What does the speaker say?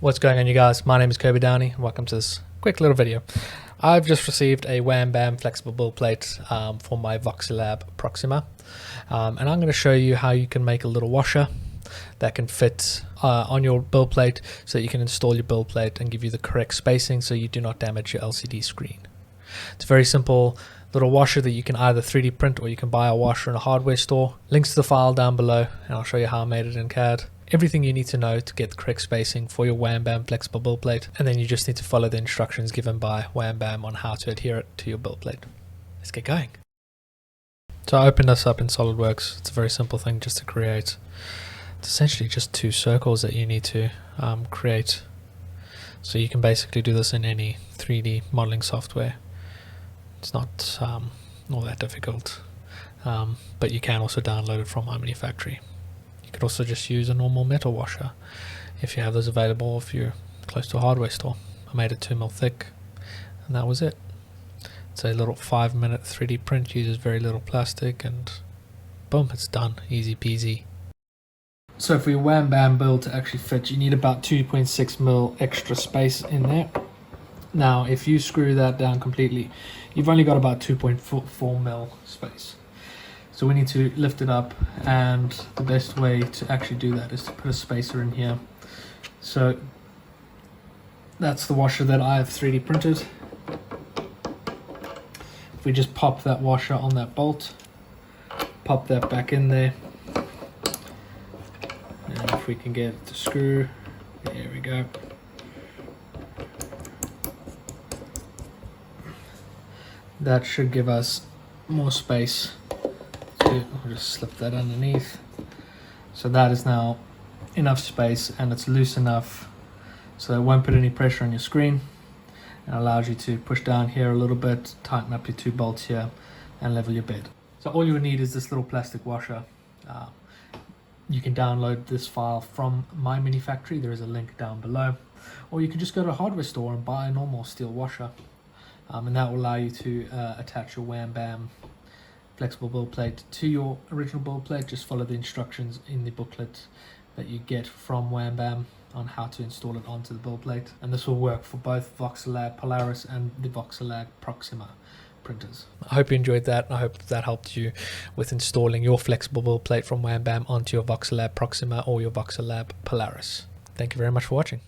What's going on, you guys? My name is Kobe Downey and welcome to this quick little video. I've just received a Wham Bam flexible build plate for my Voxelab Proxima, and I'm going to show you how you can make a little washer that can fit on your build plate so that you can install your build plate and give you the correct spacing so you do not damage your LCD screen. It's a very simple little washer that you can either 3D print or you can buy a washer in a hardware store. Links to the file down below, and I'll show you how I made it in CAD. Everything you need to know to get the correct spacing for your Wham Bam flexible build plate, and then you just need to follow the instructions given by Wham Bam on how to adhere it to your build plate. Let's get going. So I opened this up in SolidWorks. It's a very simple thing just to create. It's essentially just two circles that you need to create. So you can basically do this in any 3D modeling software. It's not all that difficult, but you can also download it from iManufactory. You could also just use a normal metal washer if you have those available, if you're close to a hardware store. I made it 2mm thick, and that was it. It's a little 5-minute 3D print, uses very little plastic, and boom, it's done. Easy peasy. So for your Wham Bam build to actually fit, you need about 2.6mm extra space in there. Now, if you screw that down completely, you've only got about 2.4mm space. So we need to lift it up, and the best way to actually do that is to put a spacer in here. So that's the washer that I have 3D printed. If we just pop that washer on that bolt, pop that back in there, and if we can get it to screw, there we go. That should give us more space. I'll just slip that underneath. So that is now enough space, and it's loose enough so it won't put any pressure on your screen, and allows you to push down here a little bit, tighten up your two bolts here, and level your bed. So all you would need is this little plastic washer. You can download this file from iManufactory. There is a link down below, or you can just go to a hardware store and buy a normal steel washer, and that will allow you to attach your Wham Bam flexible build plate to your original build plate. Just follow the instructions in the booklet that you get from Wham Bam on how to install it onto the build plate, and this will work for both Voxelab Polaris and the Voxelab Proxima printers. I hope you enjoyed that. I hope that helped you with installing your flexible build plate from Wham Bam onto your Voxelab Proxima or your Voxelab Polaris. Thank you very much for watching.